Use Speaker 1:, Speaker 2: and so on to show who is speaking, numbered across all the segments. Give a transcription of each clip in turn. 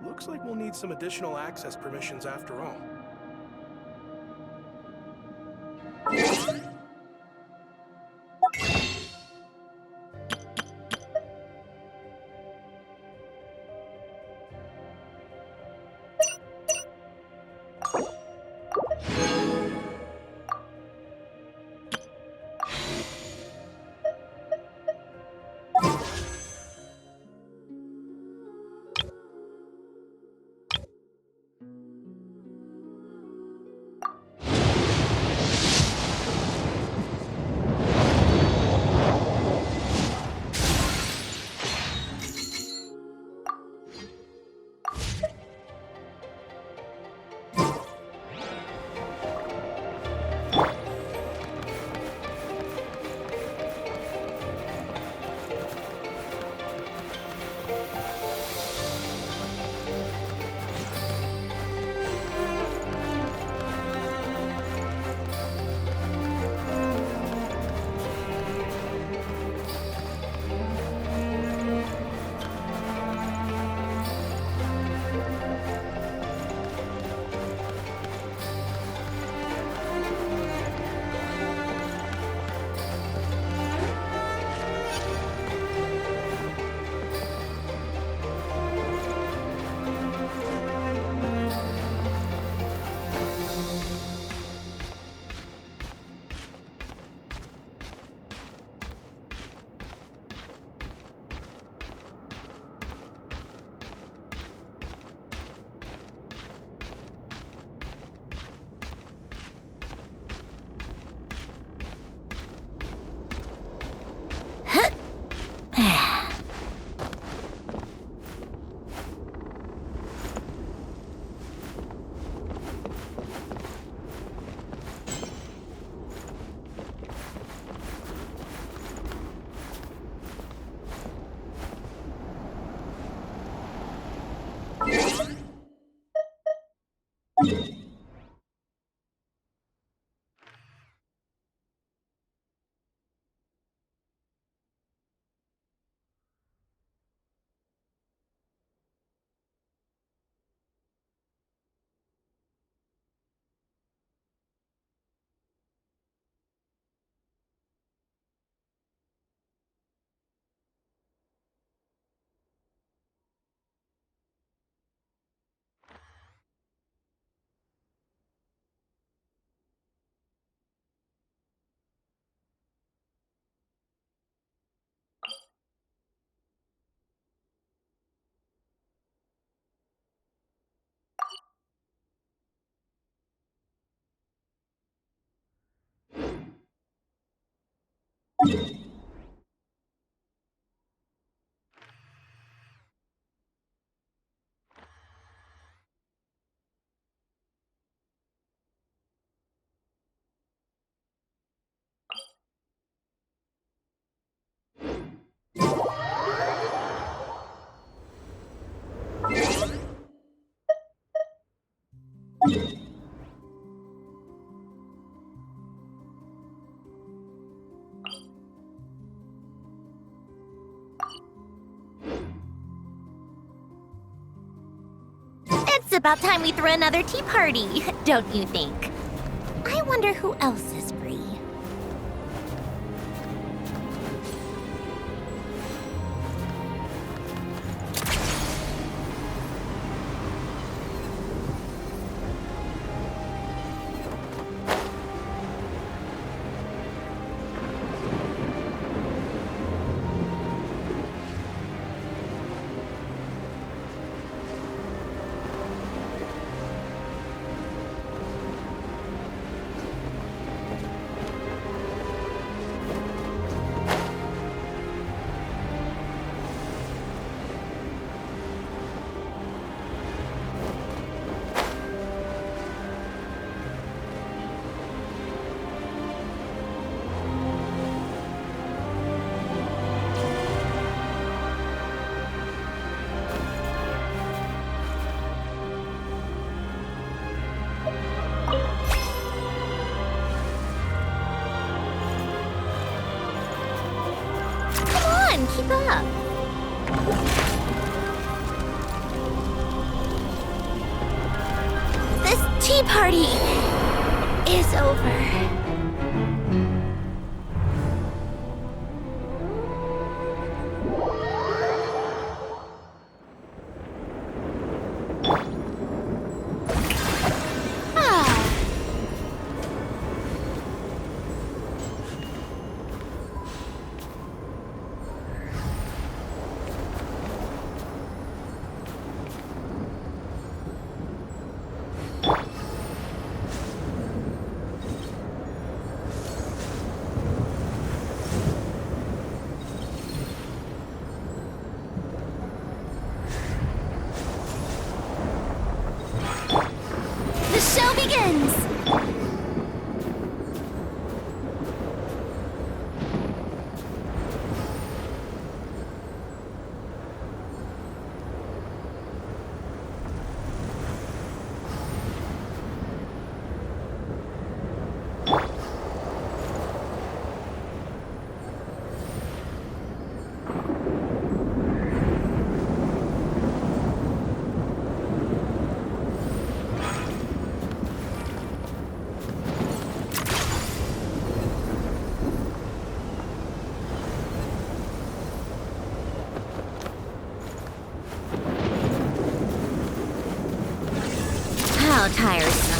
Speaker 1: Looks like we'll need some additional access permissions after all.
Speaker 2: It's about time we threw another tea party, don't you think? I wonder who else is free. can keep up. This tea party is over. The show begins! How tiresome.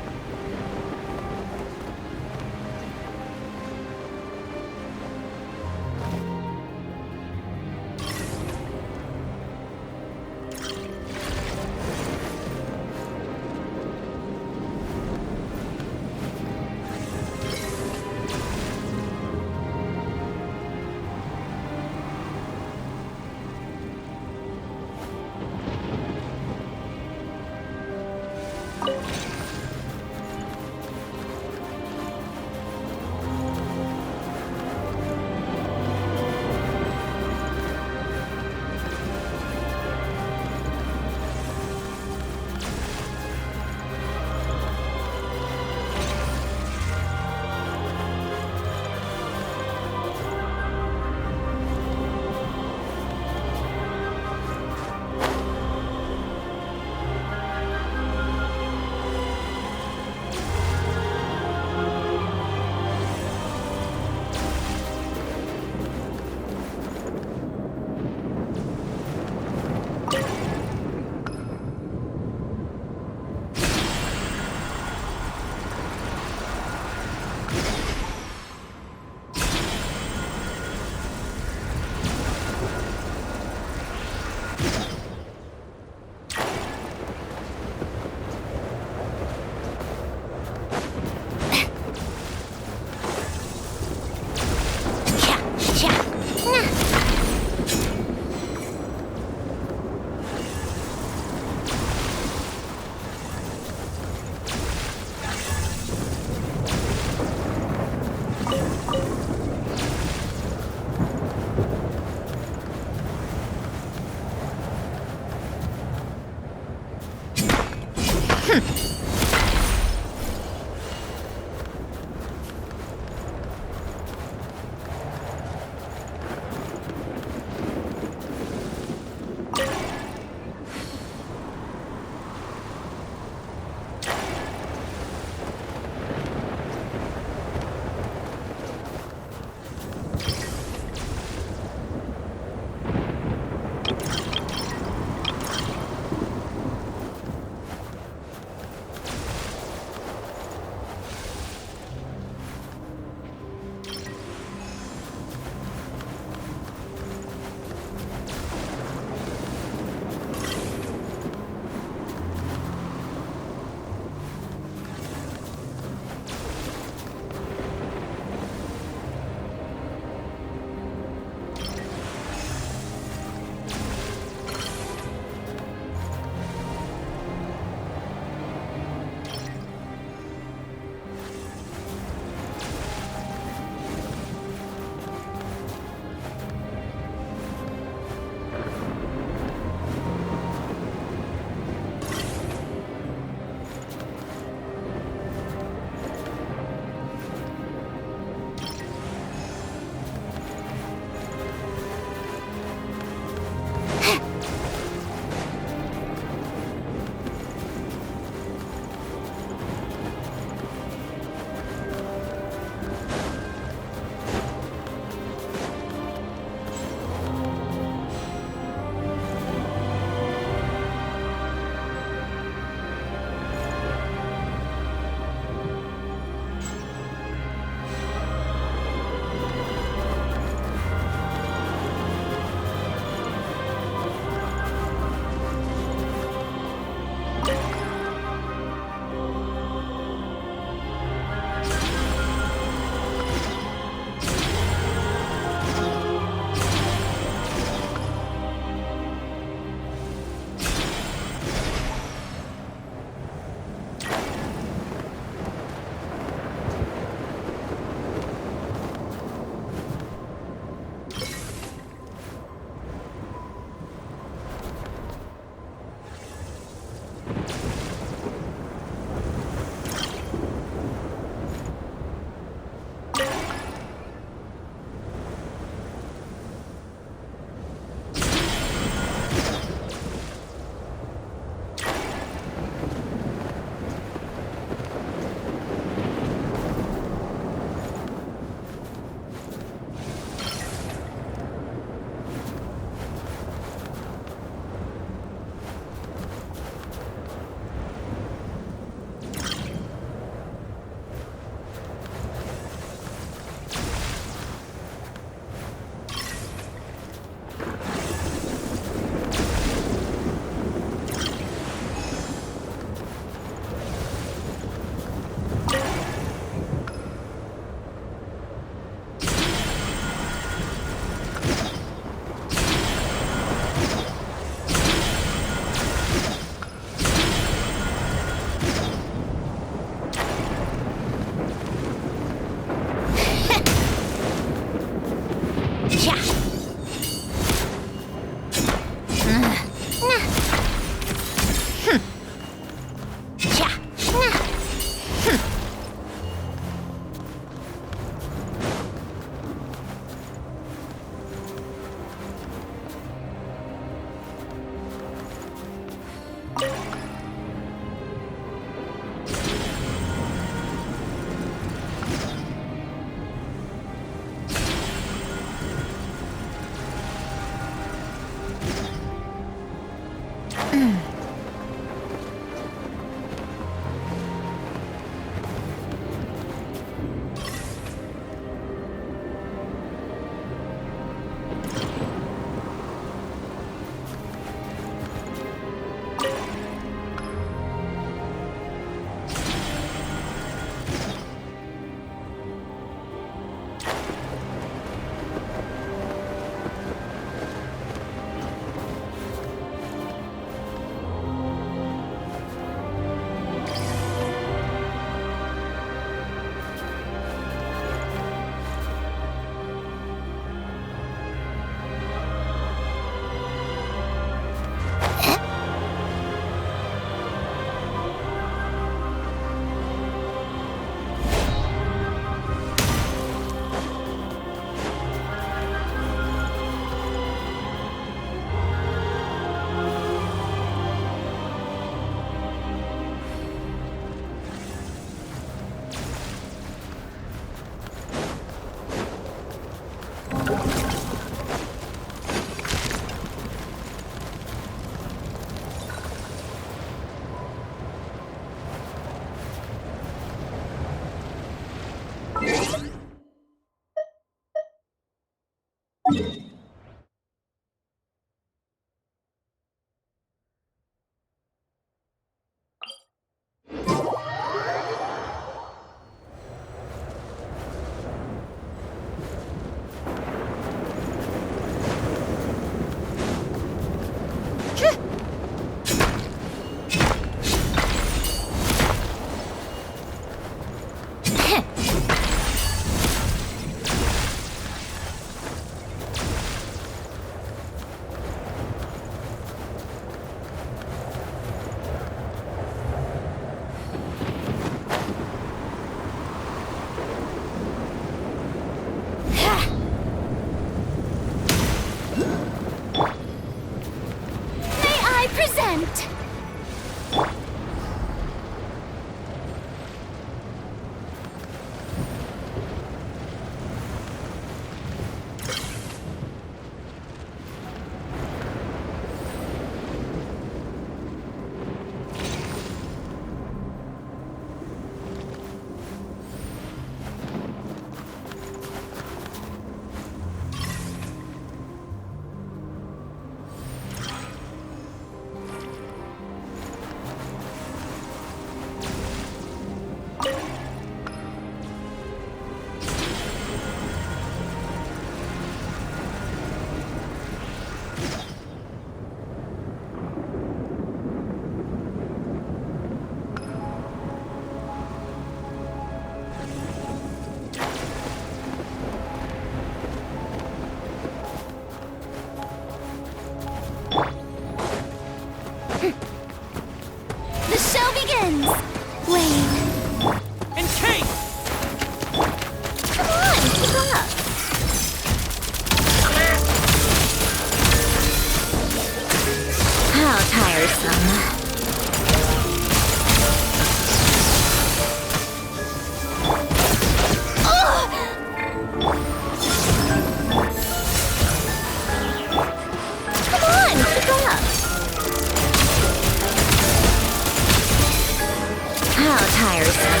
Speaker 2: tiresome.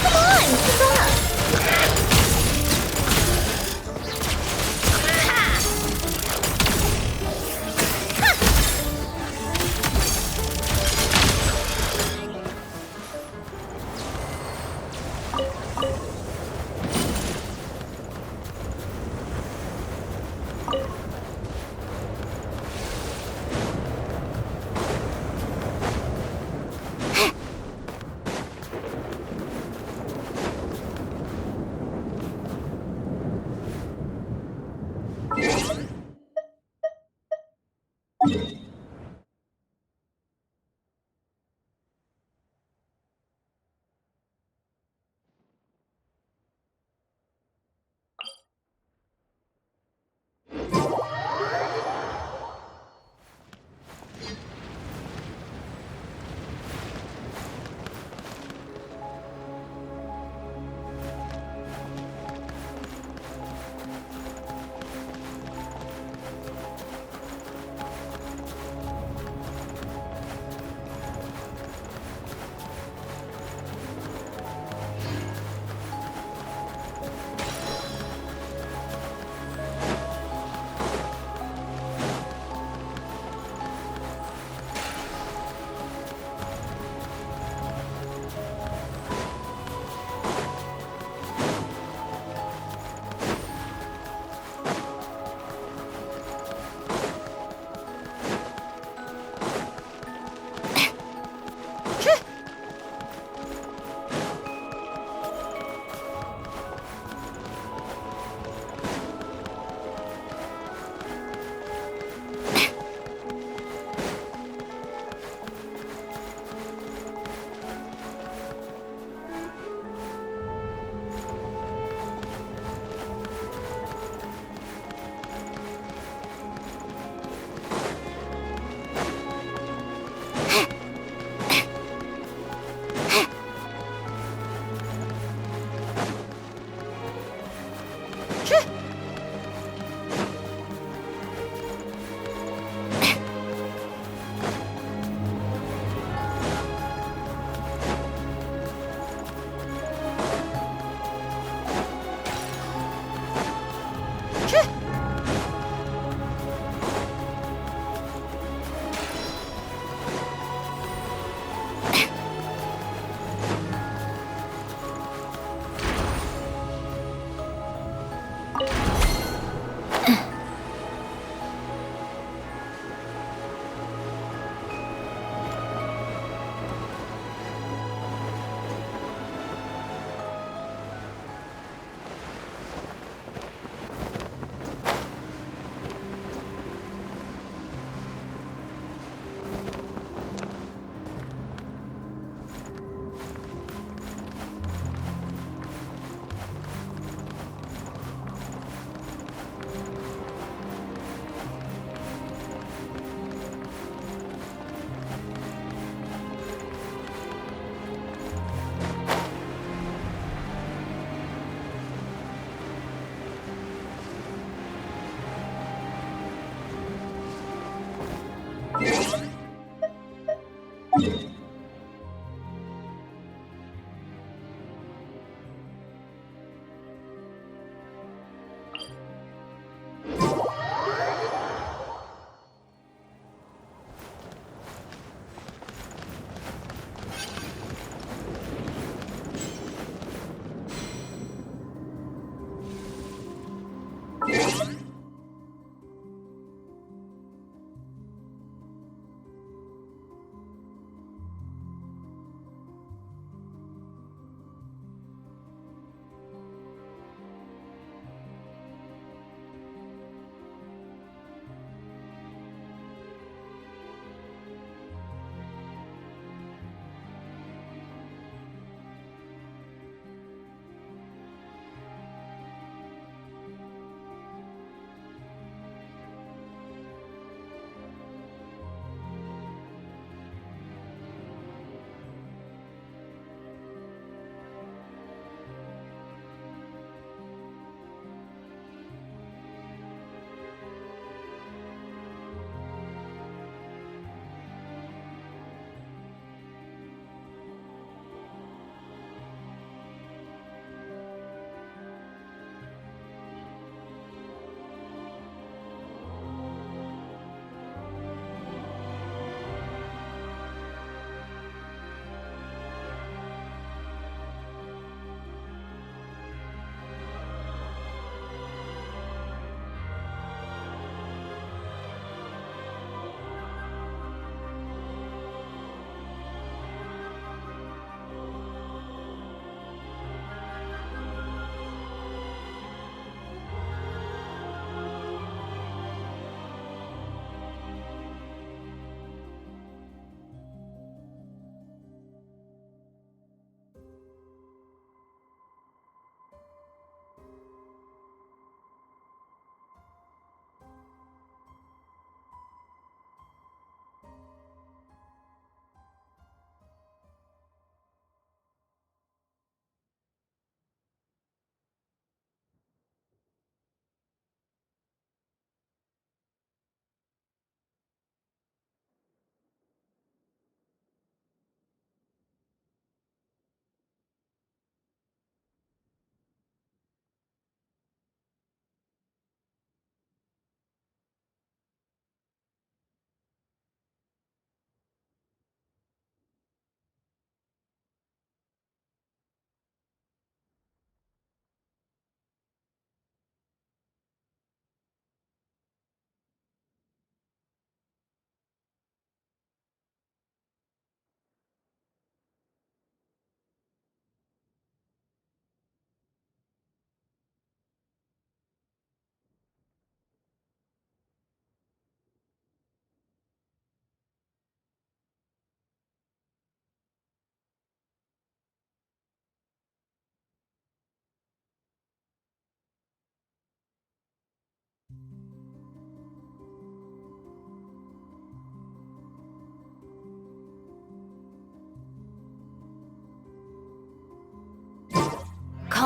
Speaker 2: Come on, keep up!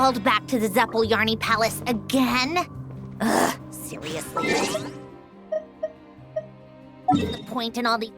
Speaker 2: called back to the Zeppeljärny Palace again? Ugh, seriously. What's the point in all the...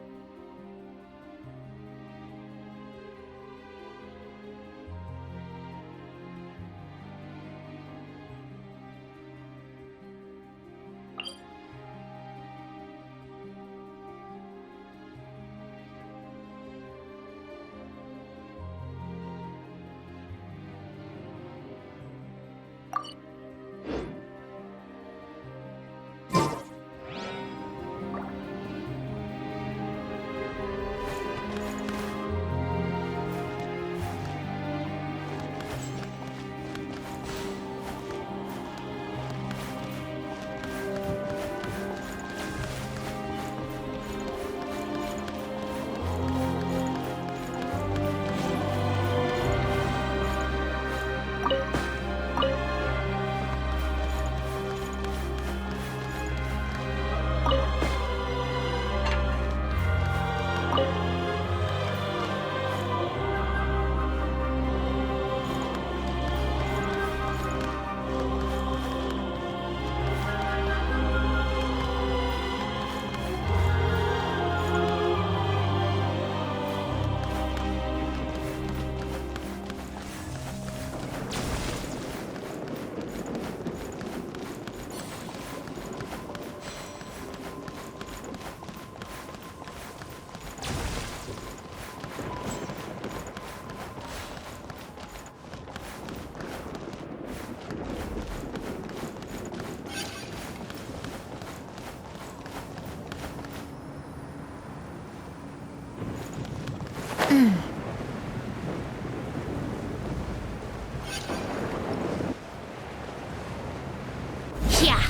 Speaker 2: Yeah.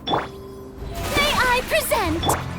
Speaker 2: May I present?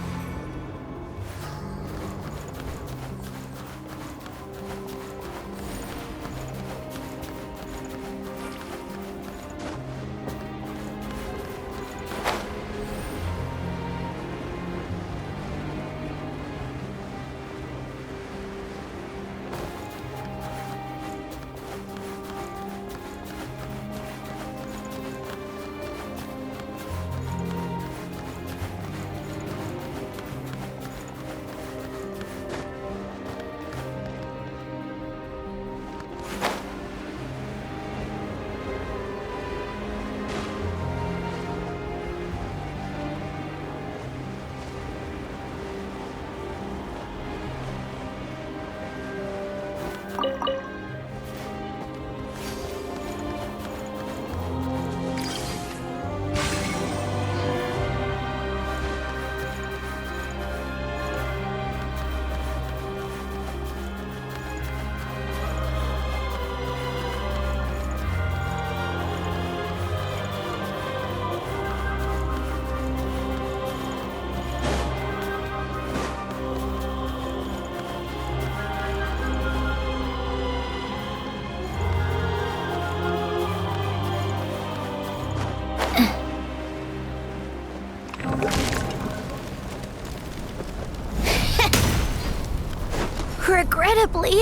Speaker 2: Regrettably,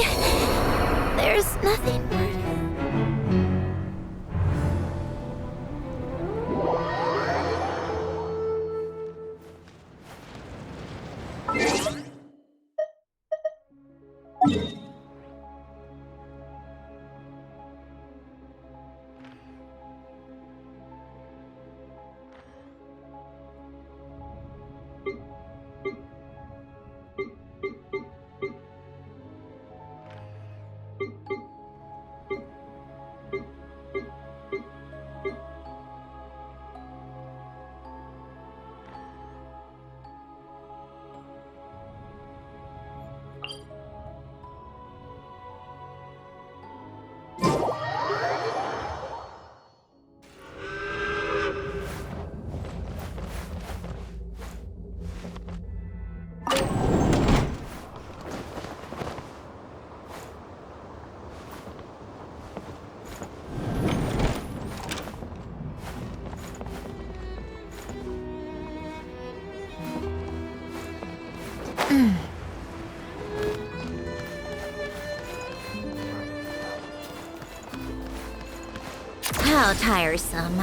Speaker 2: there's nothing more. How tiresome.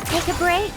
Speaker 2: Take a break.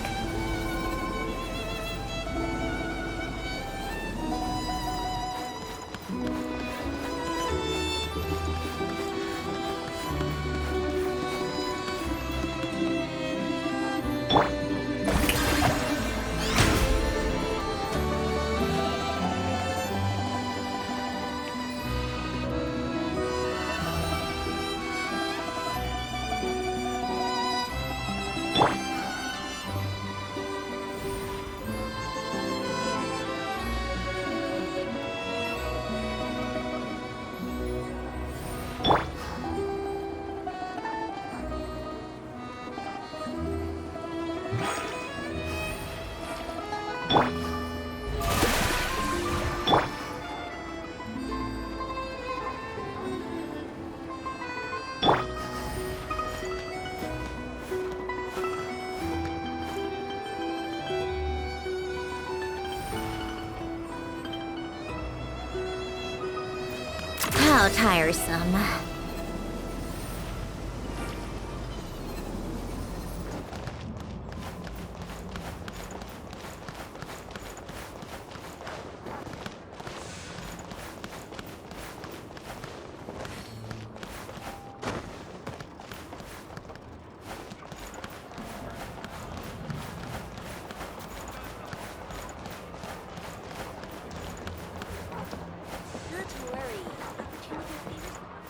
Speaker 2: How tiresome.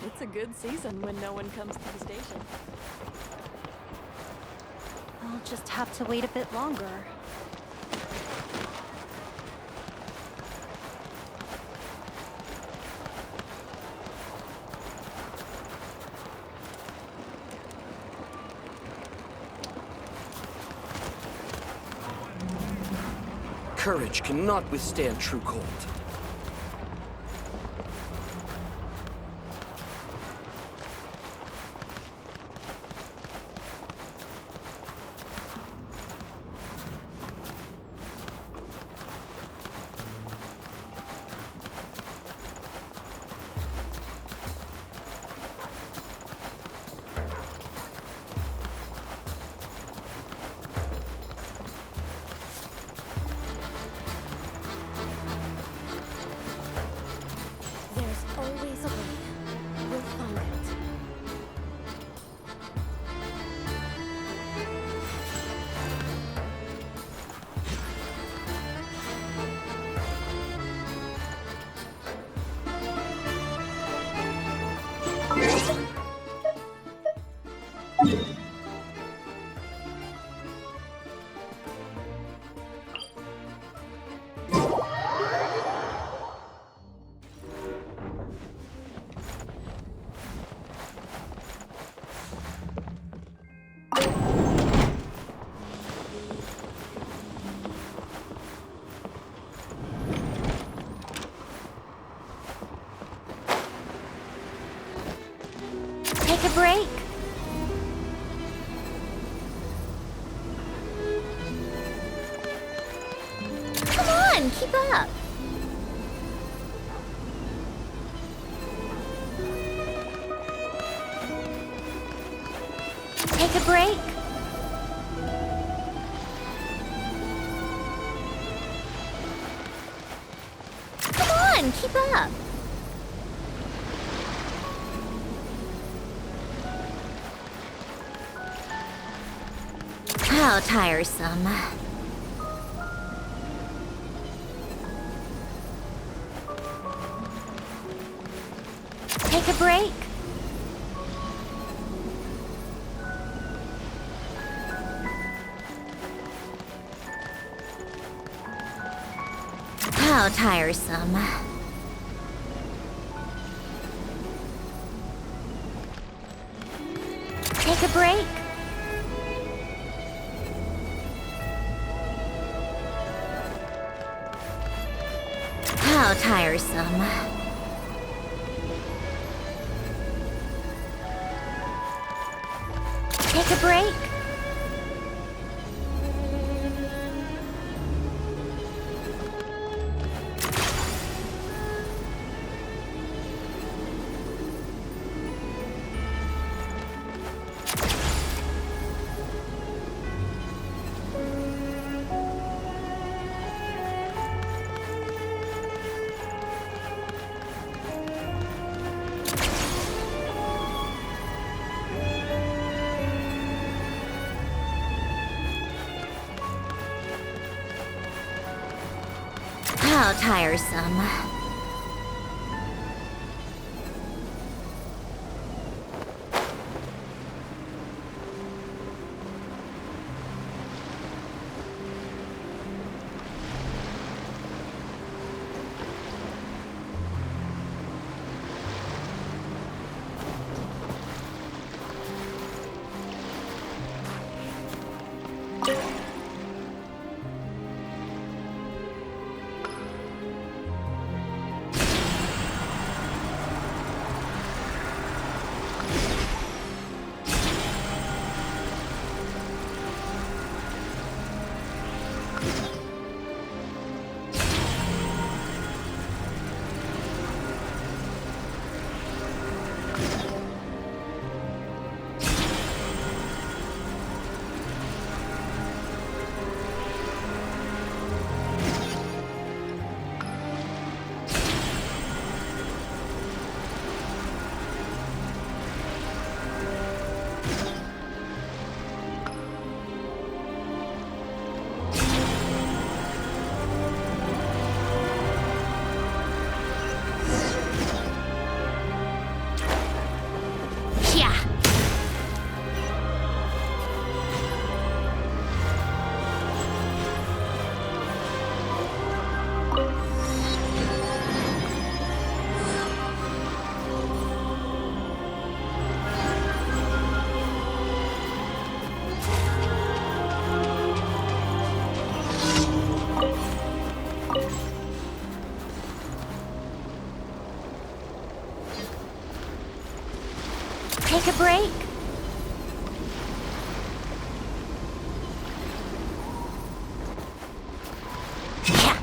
Speaker 3: It's a good season when no one comes to the station.
Speaker 4: I'll just have to wait a bit longer.
Speaker 5: Courage cannot withstand true cold.
Speaker 4: There's always a way. We'll find it.
Speaker 2: Take a break. Come on, keep up. Take a break. Come on, keep up. How tiresome. Take a break. How tiresome. Take a break. How tiresome. Take a break. How tiresome. Yeah. Take a break. Yeah.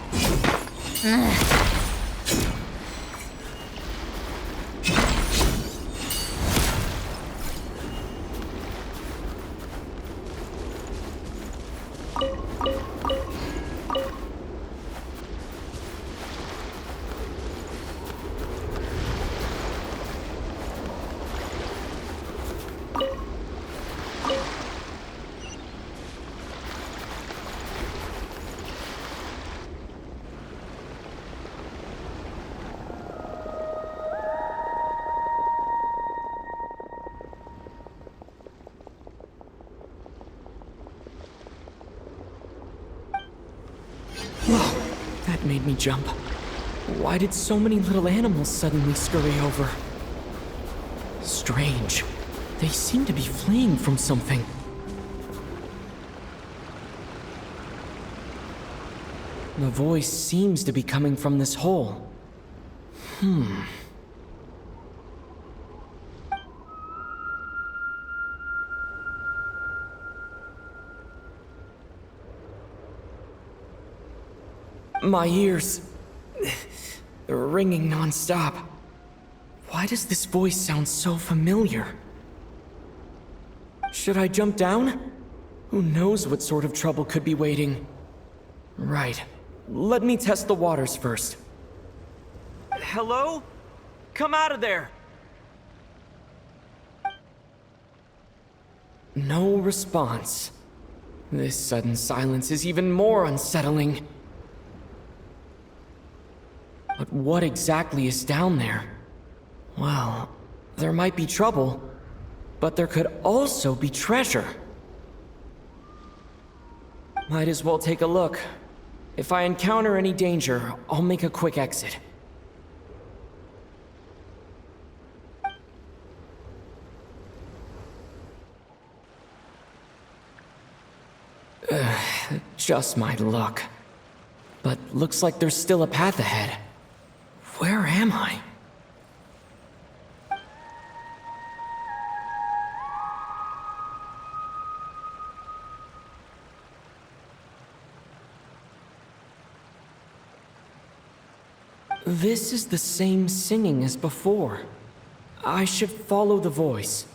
Speaker 2: Ugh.
Speaker 6: Whoa, that made me jump. Why did so many little animals suddenly scurry over? Strange. They seem to be fleeing from something. The voice seems to be coming from this hole. My ears... they're ringing non-stop. Why does this voice sound so familiar? Should I jump down? Who knows what sort of trouble could be waiting? Right. Let me test the waters first. Hello? Come out of there! No response. This sudden silence is even more unsettling. But what exactly is down there? Well, there might be trouble, but there could also be treasure. Might as well take a look. If I encounter any danger, I'll make a quick exit. Just my luck. But looks like there's still a path ahead. Where am I? This is the same singing as before. I should follow the voice.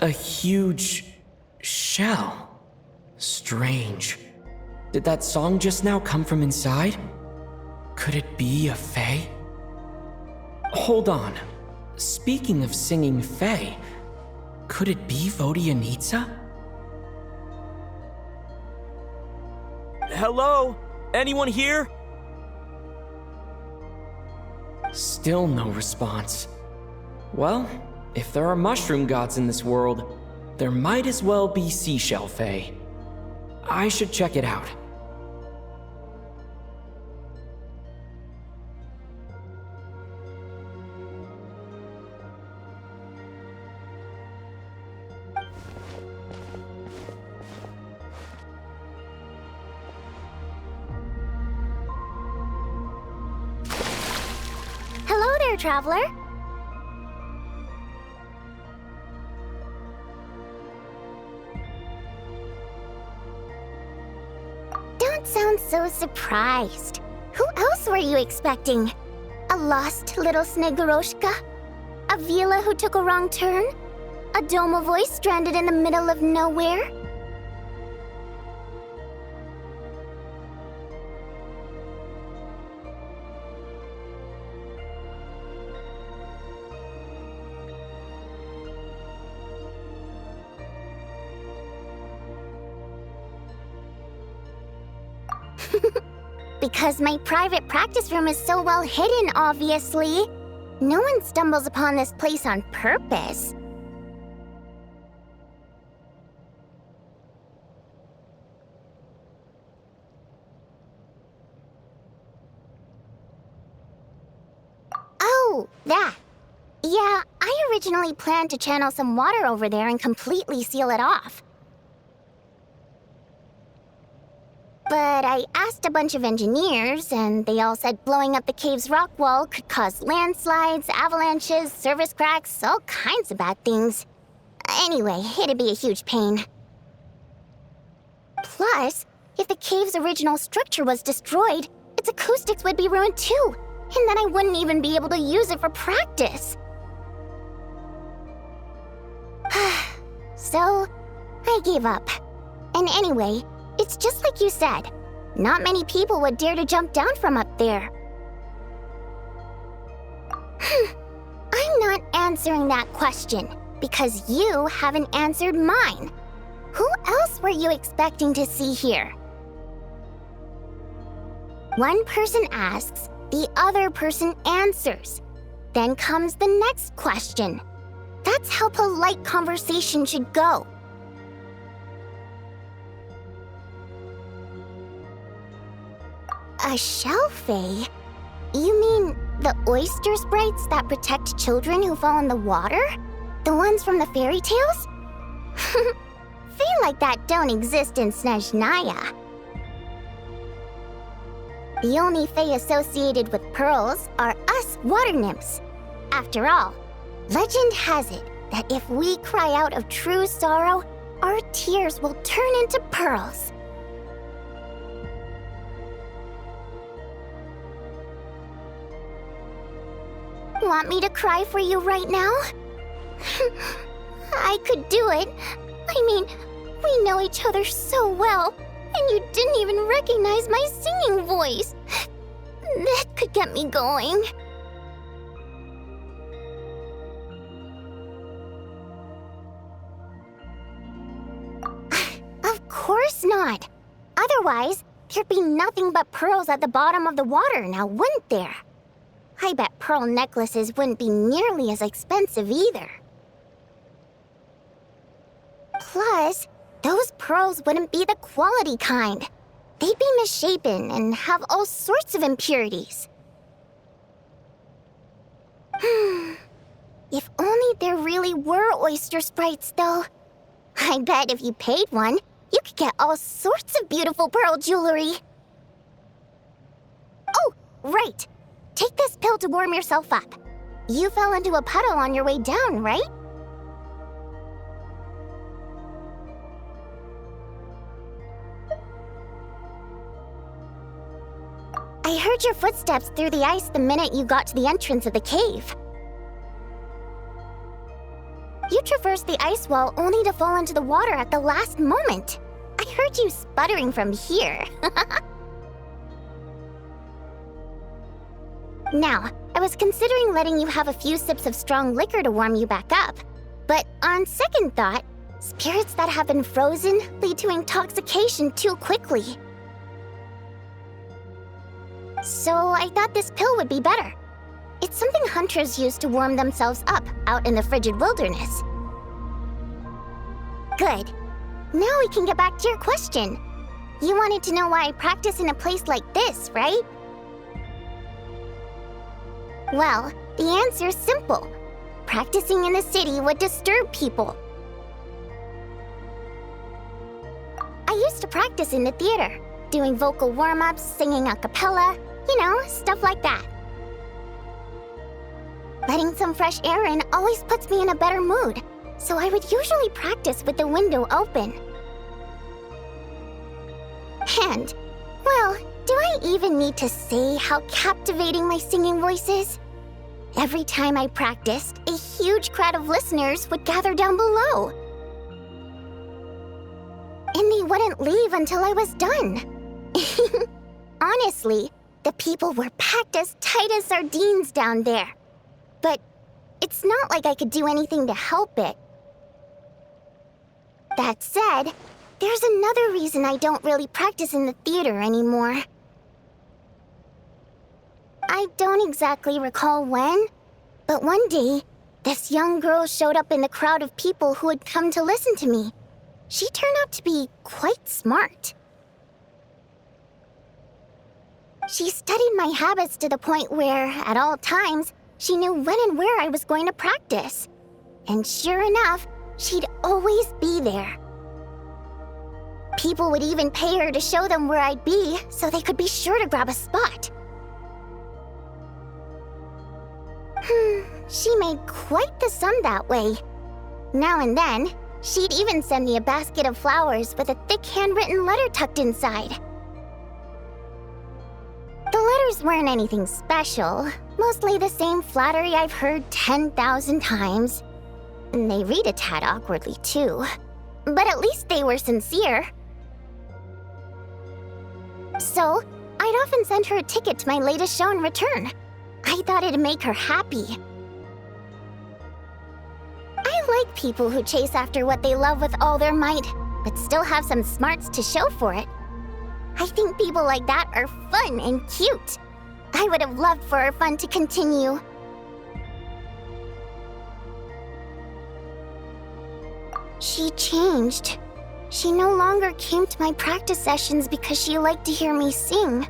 Speaker 6: a huge shell. Strange. Did that song just now come from inside? Could it be a fae? Hold on. Speaking of singing fae, could it be Vodyanitsa? Hello? Anyone here? Still no response. Well, if there are mushroom gods in this world, there might as well be seashell fae. I should check it out.
Speaker 2: Hello there, traveler. Don't sound so surprised. Who else were you expecting? A lost little Snegoroshka? A Vila who took a wrong turn? A Domovoy stranded in the middle of nowhere? Because my private practice room is so well hidden, obviously. No one stumbles upon this place on purpose. Oh, that. Yeah, I originally planned to channel some water over there and completely seal it off. But I asked a bunch of engineers, and they all said blowing up the cave's rock wall could cause landslides, avalanches, surface cracks, all kinds of bad things. Anyway, it'd be a huge pain. Plus, if the cave's original structure was destroyed, its acoustics would be ruined too, and then I wouldn't even be able to use it for practice. So, I gave up. And anyway, it's just like you said. Not many people would dare to jump down from up there. I'm not answering that question, because you haven't answered mine. Who else were you expecting to see here? One person asks, the other person answers. Then comes the next question. That's how polite conversation should go. A shell fae? You mean the oyster sprites that protect children who fall in the water? The ones from the fairy tales? Fae like that don't exist in Snezhnaya. The only fae associated with pearls are us water nymphs. After all, legend has it that if we cry out of true sorrow, our tears will turn into pearls. Want me to cry for you right now? I could do it. I mean, we know each other so well, and you didn't even recognize my singing voice. That could get me going. Of course not. Otherwise, there'd be nothing but pearls at the bottom of the water now, wouldn't there? I bet pearl necklaces wouldn't be nearly as expensive either. Plus, those pearls wouldn't be the quality kind. They'd be misshapen and have all sorts of impurities. If only there really were oyster sprites, though. I bet if you paid one, you could get all sorts of beautiful pearl jewelry. Oh, right. Take this pill to warm yourself up. You fell into a puddle on your way down, right? I heard your footsteps through the ice the minute you got to the entrance of the cave. You traversed the ice wall only to fall into the water at the last moment. I heard you sputtering from here. Now, I was considering letting you have a few sips of strong liquor to warm you back up. But on second thought, spirits that have been frozen lead to intoxication too quickly. So I thought this pill would be better. It's something hunters use to warm themselves up out in the frigid wilderness. Good. Now we can get back to your question. You wanted to know why I practice in a place like this, right? Well, the answer's simple. Practicing in the city would disturb people. I used to practice in the theater, doing vocal warm-ups, singing a cappella, stuff like that. Letting some fresh air in always puts me in a better mood, so I would usually practice with the window open. And, well, do I even need to say how captivating my singing voice is? Every time I practiced, a huge crowd of listeners would gather down below. And they wouldn't leave until I was done. Honestly, the people were packed as tight as sardines down there. But it's not like I could do anything to help it. That said, there's another reason I don't really practice in the theater anymore. I don't exactly recall when, but one day, this young girl showed up in the crowd of people who had come to listen to me. She turned out to be quite smart. She studied my habits to the point where, at all times, she knew when and where I was going to practice. And sure enough, she'd always be there. People would even pay her to show them where I'd be so they could be sure to grab a spot. She made quite the sum that way. Now and then, she'd even send me a basket of flowers with a thick handwritten letter tucked inside. The letters weren't anything special, mostly the same flattery I've heard 10,000 times. And they read a tad awkwardly too, but at least they were sincere. So, I'd often send her a ticket to my latest show in return. I thought it'd make her happy. I like people who chase after what they love with all their might, but still have some smarts to show for it. I think people like that are fun and cute. I would have loved for our fun to continue. She changed. She no longer came to my practice sessions because she liked to hear me sing.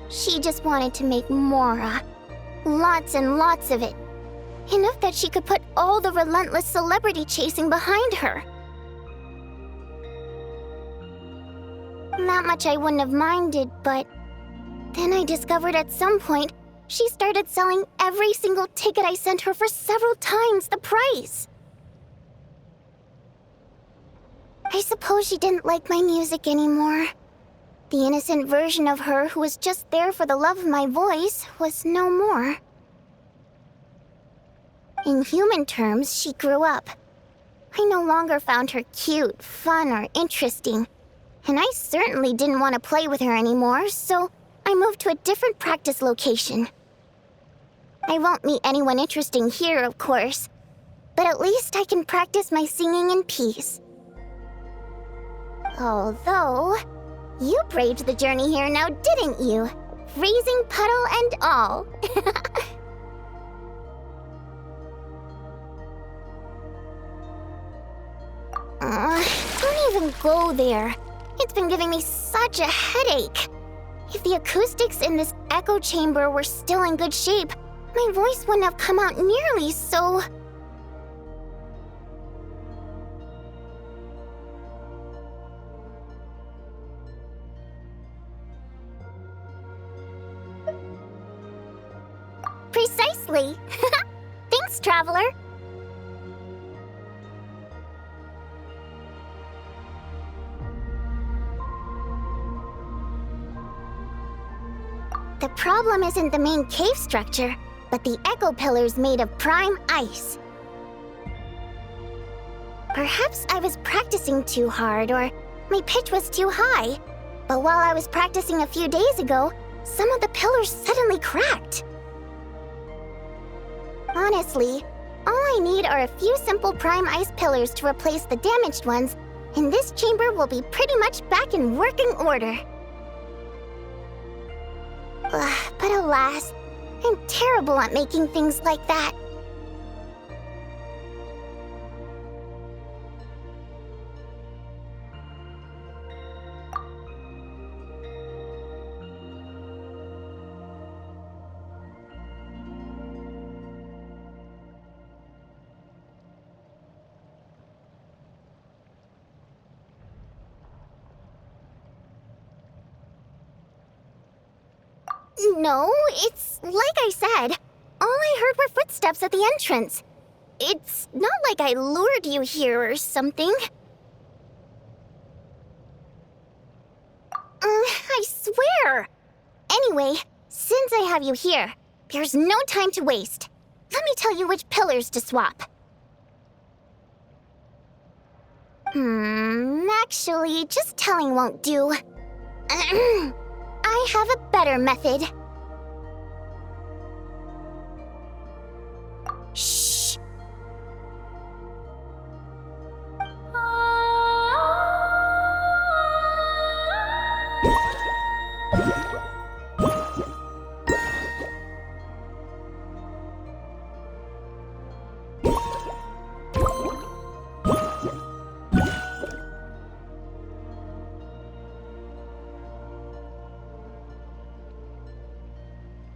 Speaker 2: She just wanted to make more. Lots and lots of it. Enough that she could put all the relentless celebrity chasing behind her. That much I wouldn't have minded, but then I discovered at some point she started selling every single ticket I sent her for several times the price. I suppose she didn't like my music anymore. The innocent version of her who was just there for the love of my voice was no more. In human terms, she grew up. I no longer found her cute, fun, or interesting. And I certainly didn't want to play with her anymore, so I moved to a different practice location. I won't meet anyone interesting here, of course, but at least I can practice my singing in peace. Although, you braved the journey here now, didn't you? Freezing puddle and all. Don't even go there. It's been giving me such a headache. If the acoustics in this echo chamber were still in good shape, my voice wouldn't have come out nearly so... Precisely. Thanks, Traveler. The problem isn't the main cave structure, but the echo pillars made of prime ice. Perhaps I was practicing too hard, or my pitch was too high. But while I was practicing a few days ago, some of the pillars suddenly cracked. Honestly, all I need are a few simple prime ice pillars to replace the damaged ones, and this chamber will be pretty much back in working order. But alas, I'm terrible at making things like that. No, it's like I said. All I heard were footsteps at the entrance. It's not like I lured you here or something. I swear! Anyway, since I have you here, there's no time to waste. Let me tell you which pillars to swap. Actually, just telling won't do. I have a better method. Shh.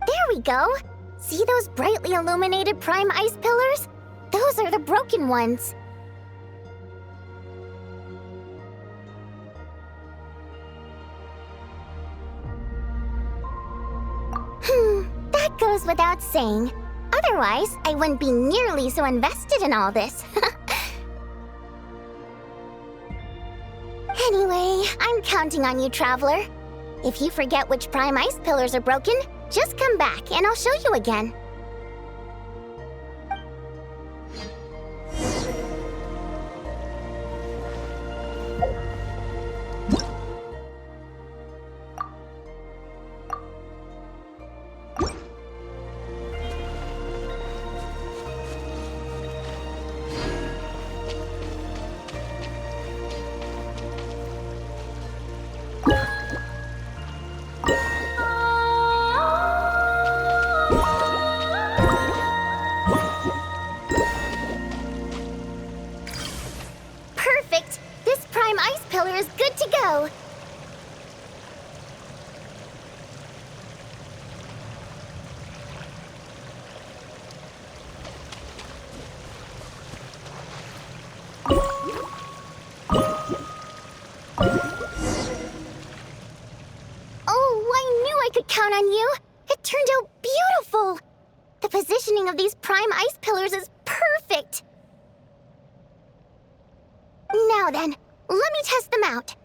Speaker 2: There we go. See those brightly illuminated prime ice pillars? Those are the broken ones. That goes without saying. Otherwise, I wouldn't be nearly so invested in all this. Anyway, I'm counting on you, Traveler. If you forget which prime ice pillars are broken, just come back and I'll show you again. Perfect! This prime ice pillar is good to go! Oh, I knew I could count on you! It turned out beautiful! The positioning of these prime ice pillars is perfect! Now then, let me test them out.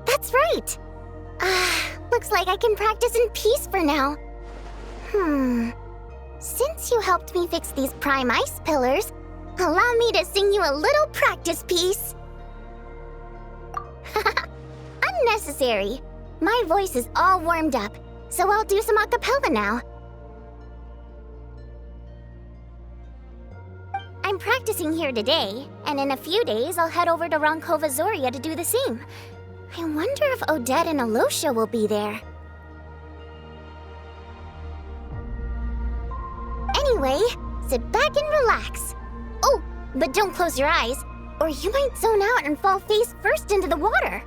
Speaker 2: That's right. Looks like I can practice in peace for now. Since you helped me fix these prime ice pillars, allow me to sing you a little practice piece. Unnecessary. My voice is all warmed up, so I'll do some a cappella now. I'm practicing here today, and in a few days I'll head over to Ronkova Zoria to do the same. I wonder if Odette and Alosha will be there. Anyway, sit back and relax. Oh, but don't close your eyes, or you might zone out and fall face first into the water.